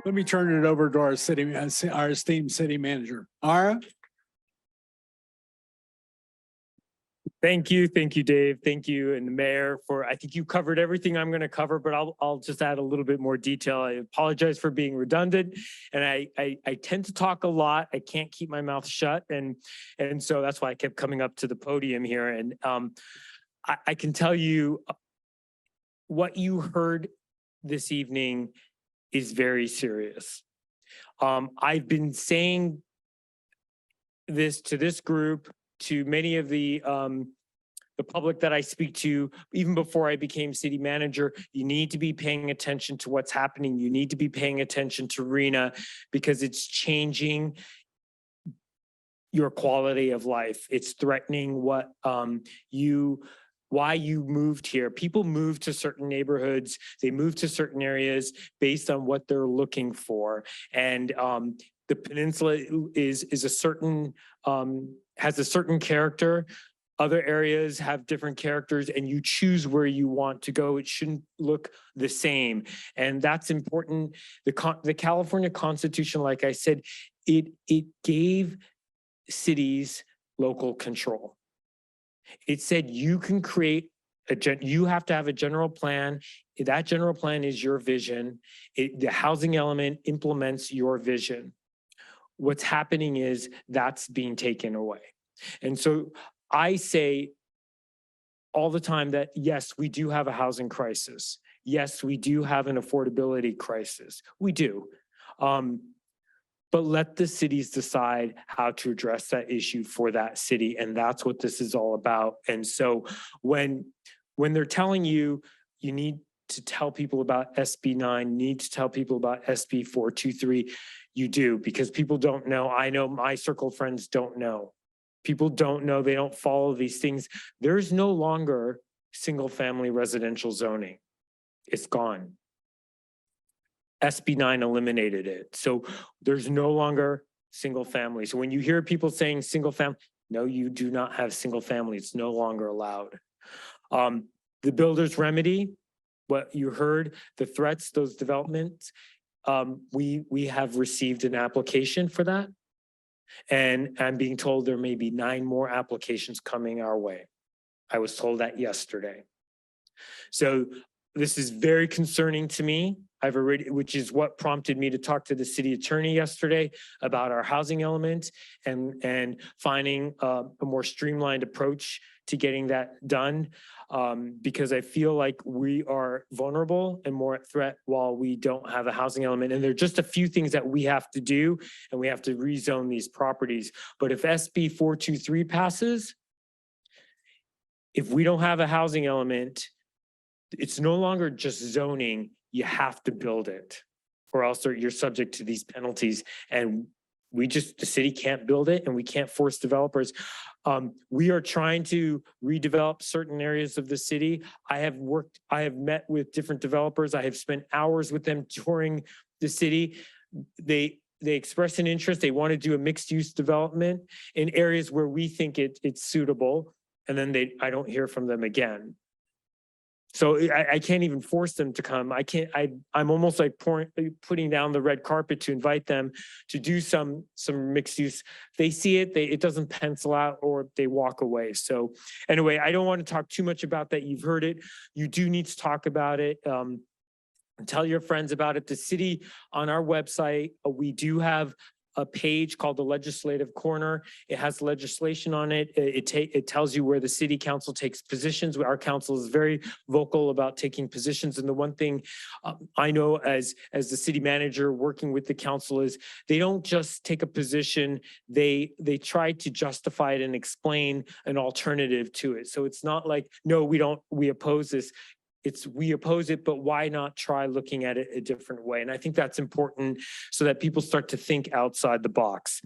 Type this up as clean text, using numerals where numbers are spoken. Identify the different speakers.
Speaker 1: Let me turn it over to our esteemed city manager. Ara?
Speaker 2: Thank you, Dave. Thank you, and the mayor for. I think you covered everything I'm going to cover, but I'll just add a little bit more detail. I apologize for being redundant, and I tend to talk a lot. I can't keep my mouth shut, and so that's why I kept coming up to the podium here. And I can tell you what you heard this evening is very serious. I've been saying this to this group, to many of the public that I speak to, even before I became city manager. You need to be paying attention to what's happening. You need to be paying attention to RENA, because it's changing your quality of life. It's threatening what why you moved here. People move to certain neighborhoods, they move to certain areas based on what they're looking for. And the peninsula is a certain, has a certain character. Other areas have different characters, and you choose where you want to go. It shouldn't look the same. And that's important. The California Constitution, like I said, it gave cities local control. It said you can create you have to have a general plan. That general plan is your vision. The housing element implements your vision. What's happening is that's being taken away. And so I say all the time that, yes, we do have a housing crisis. Yes, we do have an affordability crisis. We do. But let the cities decide how to address that issue for that city. And that's what this is all about. And so when they're telling you, you need to tell people about SB 9, need to tell people about SB 423, you do, because people don't know. I know my circle of friends don't know. People don't know, they don't follow these things. There's no longer single family residential zoning. It's gone. SB 9 eliminated it. So there's no longer single family. So when you hear people saying single family, no, you do not have single family. It's no longer allowed. The builder's remedy, what you heard, the threats, those developments, we have received an application for that. And I'm being told there may be 9 more applications coming our way. I was told that yesterday. So this is very concerning to me. Which is what prompted me to talk to the city attorney yesterday about our housing element and finding a more streamlined approach to getting that done. Because I feel like we are vulnerable and more at threat while we don't have a housing element. And there are just a few things that we have to do, and we have to rezone these properties. But if SB 423 passes, if we don't have a housing element, it's no longer just zoning. You have to build it, or else you're subject to these penalties. And the city can't build it, and we can't force developers. We are trying to redevelop certain areas of the city. I have met with different developers. I have spent hours with them touring the city. They express an interest. They want to do a mixed use development in areas where we think it's suitable. And then I don't hear from them again. So I can't even force them to come. I'm almost like putting down the red carpet to invite them to do some mixed use. They see it, it doesn't pencil out, or they walk away. So anyway, I don't want to talk too much about that. You've heard it. You do need to talk about it. Tell your friends about it. The city, on our website, we do have a page called the Legislative Corner. It has legislation on it. It tells you where the city council takes positions. Our council is very vocal about taking positions. And the one thing I know as the city manager working with the council is they don't just take a position. They try to justify it and explain an alternative to it. So it's not like, no, we oppose this. We oppose it, but why not try looking at it a different way? And I think that's important so that people start to think outside the box.